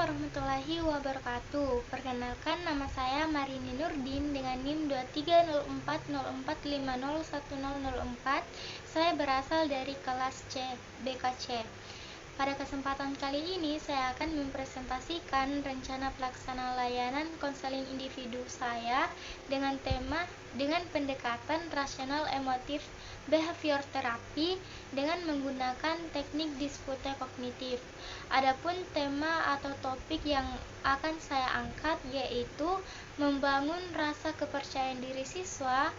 warahmatullahi wabarakatuh. Perkenalkan, nama saya Marini Nurdin dengan NIM 230404501004. Saya berasal dari kelas C, BKC. Pada kesempatan kali ini saya akan mempresentasikan rencana pelaksana layanan konseling individu saya dengan pendekatan rasional emotif behavior therapy dengan menggunakan teknik diskute kognitif. Adapun tema atau topik yang akan saya angkat yaitu membangun rasa kepercayaan diri siswa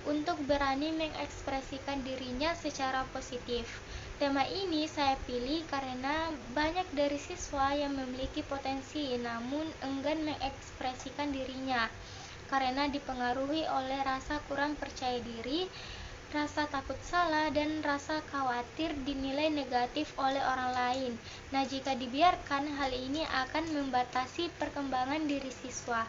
untuk berani mengekspresikan dirinya secara positif. Tema ini saya pilih karena banyak dari siswa yang memiliki potensi namun enggan mengekspresikan dirinya karena dipengaruhi oleh rasa kurang percaya diri, rasa takut salah, dan rasa khawatir dinilai negatif oleh orang lain. Nah, jika dibiarkan, hal ini akan membatasi perkembangan diri siswa.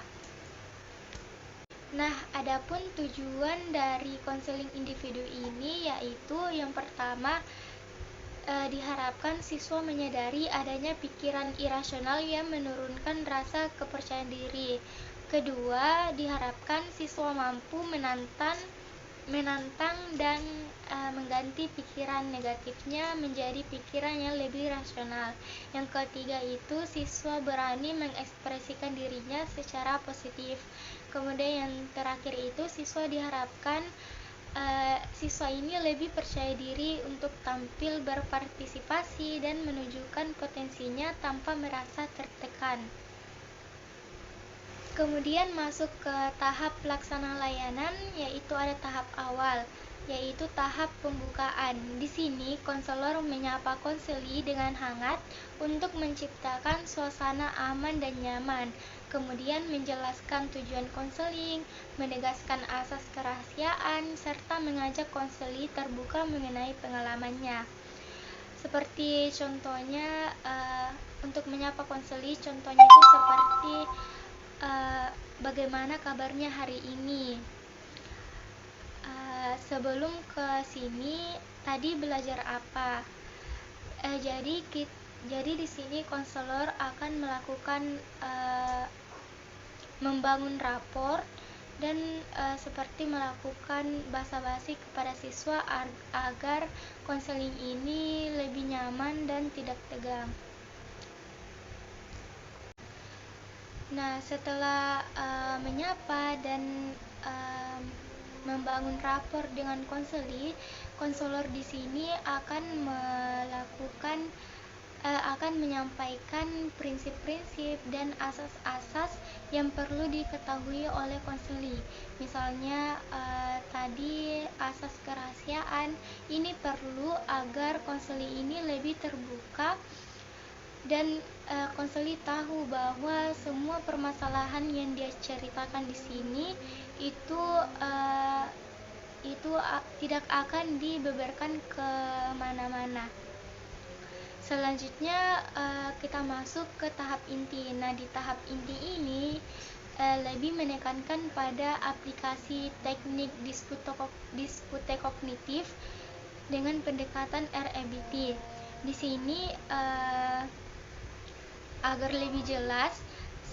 Nah, adapun tujuan dari konseling individu ini yaitu yang pertama, diharapkan siswa menyadari adanya pikiran irasional yang menurunkan rasa kepercayaan diri. Kedua, diharapkan siswa mampu menantang dan mengganti pikiran negatifnya menjadi pikiran yang lebih rasional. Yang ketiga itu siswa berani mengekspresikan dirinya secara positif. Kemudian yang terakhir itu siswa diharapkan siswa ini lebih percaya diri untuk tampil berpartisipasi dan menunjukkan potensinya tanpa merasa tertekan. Kemudian masuk ke tahap pelaksana layanan, yaitu ada tahap awal, yaitu tahap pembukaan. Di sini konselor menyapa konseli dengan hangat untuk menciptakan suasana aman dan nyaman. Kemudian menjelaskan tujuan konseling, menegaskan asas kerahasiaan, serta mengajak konseli terbuka mengenai pengalamannya. Seperti contohnya, untuk menyapa konseli, contohnya itu seperti bagaimana kabarnya hari ini. Sebelum ke sini tadi belajar apa? Jadi di sini konselor akan melakukan membangun rapor dan seperti melakukan basa-basi kepada siswa agar konseling ini lebih nyaman dan tidak tegang. Nah, setelah menyapa dan membangun rapor dengan konselor di sini akan menyampaikan prinsip-prinsip dan asas-asas yang perlu diketahui oleh konseli. Misalnya tadi asas kerahasiaan ini perlu agar konseli ini lebih terbuka dan konseli tahu bahwa semua permasalahan yang dia ceritakan di sini itu tidak akan dibeberkan ke mana-mana. Selanjutnya kita masuk ke tahap inti. Nah, di tahap inti ini lebih menekankan pada aplikasi teknik diskute kognitif dengan pendekatan REBT. Di sini agar lebih jelas,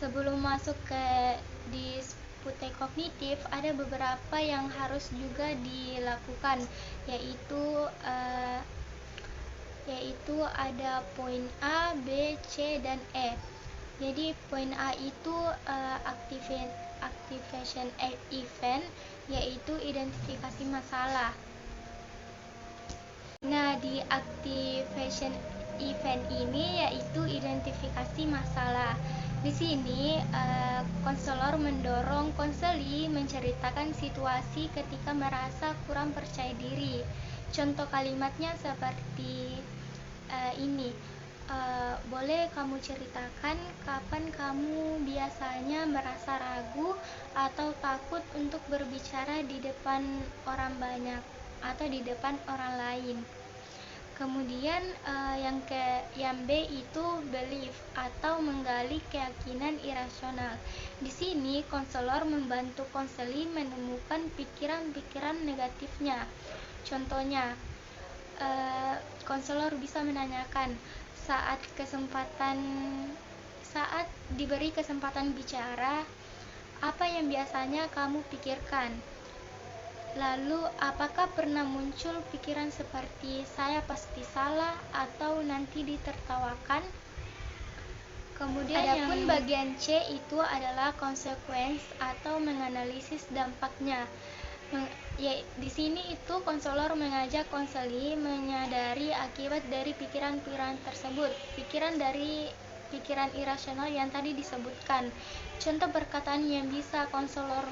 sebelum masuk ke diskute kognitif ada beberapa yang harus juga dilakukan, yaitu ada poin A, B, C, dan E. Jadi poin A itu activation event, yaitu identifikasi masalah. Nah, di activation event ini yaitu identifikasi masalah. Di sini konselor mendorong konseli menceritakan situasi ketika merasa kurang percaya diri. Contoh kalimatnya seperti ini. Boleh kamu ceritakan kapan kamu biasanya merasa ragu atau takut untuk berbicara di depan orang banyak atau di depan orang lain. Kemudian yang B itu belief atau menggali keyakinan irasional. Di sini konselor membantu konseli menemukan pikiran-pikiran negatifnya. Contohnya, konselor bisa menanyakan, saat Saat diberi kesempatan bicara, apa yang biasanya kamu pikirkan? Lalu, apakah pernah muncul pikiran seperti "saya pasti salah" atau "nanti ditertawakan"? Kemudian adapun bagian C itu adalah consequence atau menganalisis dampaknya. Di sini itu konselor mengajak konseli menyadari akibat dari pikiran-pikiran tersebut, pikiran irasional yang tadi disebutkan. Contoh perkataan yang bisa konselor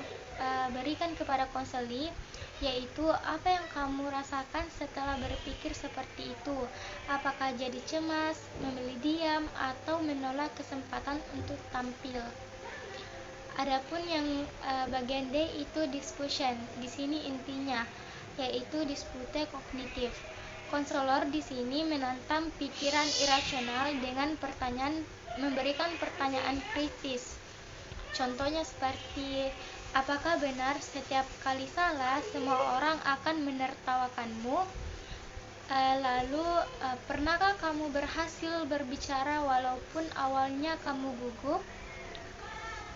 berikan kepada konseli yaitu, apa yang kamu rasakan setelah berpikir seperti itu? Apakah jadi cemas, memilih diam, atau menolak kesempatan untuk tampil? Adapun yang bagian D itu discussion. Di sini intinya yaitu dispute kognitif. Konselor di sini menantang pikiran irasional dengan memberikan pertanyaan kritis. Contohnya seperti, apakah benar setiap kali salah semua orang akan menertawakanmu? Lalu, pernahkah kamu berhasil berbicara walaupun awalnya kamu gugup?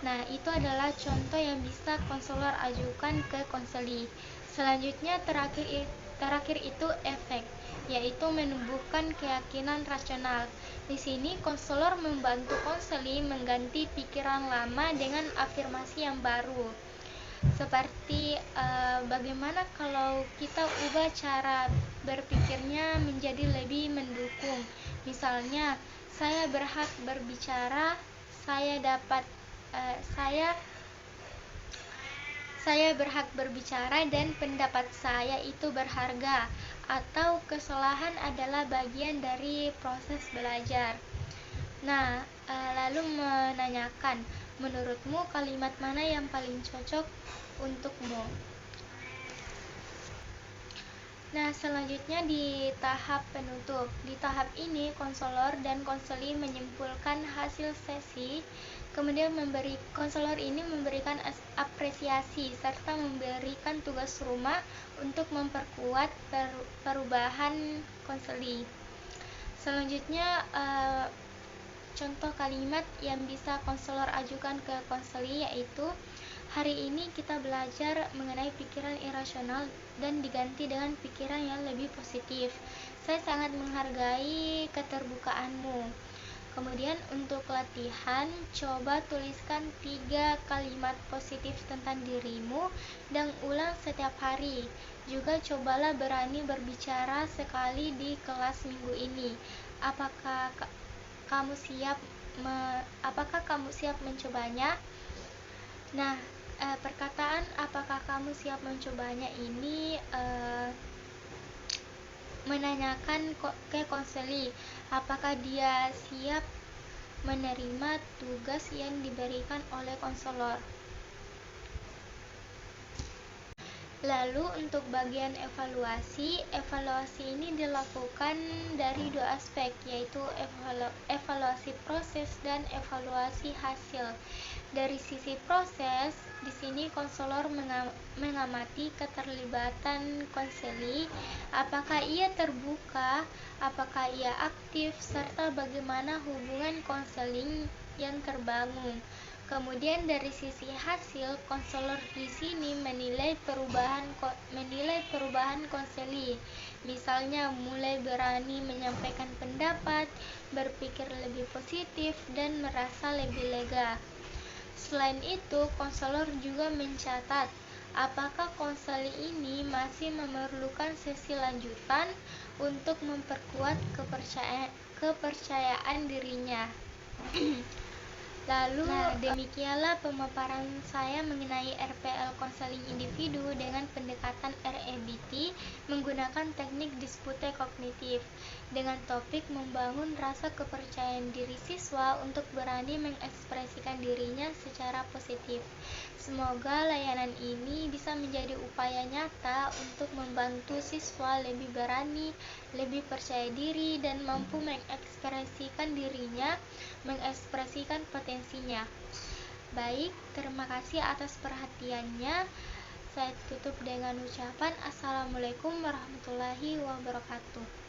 Nah, itu adalah contoh yang bisa konselor ajukan ke konseli. Selanjutnya terakhir itu efek, yaitu menumbuhkan keyakinan rasional. Di sini konselor membantu konseli mengganti pikiran lama dengan afirmasi yang baru. Seperti bagaimana kalau kita ubah cara berpikirnya menjadi lebih mendukung. Misalnya, saya berhak berbicara, saya berhak berbicara dan pendapat saya itu berharga, atau kesalahan adalah bagian dari proses belajar. Nah, lalu menanyakan, menurutmu kalimat mana yang paling cocok untukmu? Nah, selanjutnya di tahap penutup. Di tahap ini, konselor dan konseli menyimpulkan hasil sesi. Kemudian konselor ini memberikan apresiasi serta memberikan tugas rumah untuk memperkuat perubahan konseli. Selanjutnya, contoh kalimat yang bisa konselor ajukan ke konseli yaitu, hari ini kita belajar mengenai pikiran irasional dan diganti dengan pikiran yang lebih positif. Saya sangat menghargai keterbukaanmu. Kemudian untuk latihan, coba tuliskan 3 kalimat positif tentang dirimu dan ulang setiap hari. Juga cobalah berani berbicara sekali di kelas minggu ini. Apakah kamu siap mencobanya? Nah, perkataan apakah kamu siap mencobanya ini menanyakan ke konseli apakah dia siap menerima tugas yang diberikan oleh konselor. Lalu untuk bagian evaluasi ini dilakukan dari 2 aspek, yaitu evaluasi proses dan evaluasi hasil. Dari sisi proses, di sini konselor mengamati keterlibatan konseli, apakah ia terbuka, apakah ia aktif, serta bagaimana hubungan konseling yang terbangun. Kemudian dari sisi hasil, konselor di sini menilai perubahan konseli. Misalnya mulai berani menyampaikan pendapat, berpikir lebih positif, dan merasa lebih lega. Selain itu, konselor juga mencatat apakah konseli ini masih memerlukan sesi lanjutan untuk memperkuat kepercayaan dirinya. Lalu, demikianlah pemaparan saya mengenai RPL konseling individu dengan pendekatan REBT menggunakan teknik dispute kognitif dengan topik membangun rasa kepercayaan diri siswa untuk berani mengekspresikan dirinya secara positif. Semoga layanan ini bisa menjadi upaya nyata untuk membantu siswa lebih berani, lebih percaya diri, dan mampu mengekspresikan dirinya, mengekspresikan potensinya. Baik, terima kasih atas perhatiannya. Saya tutup dengan ucapan Assalamualaikum warahmatullahi wabarakatuh.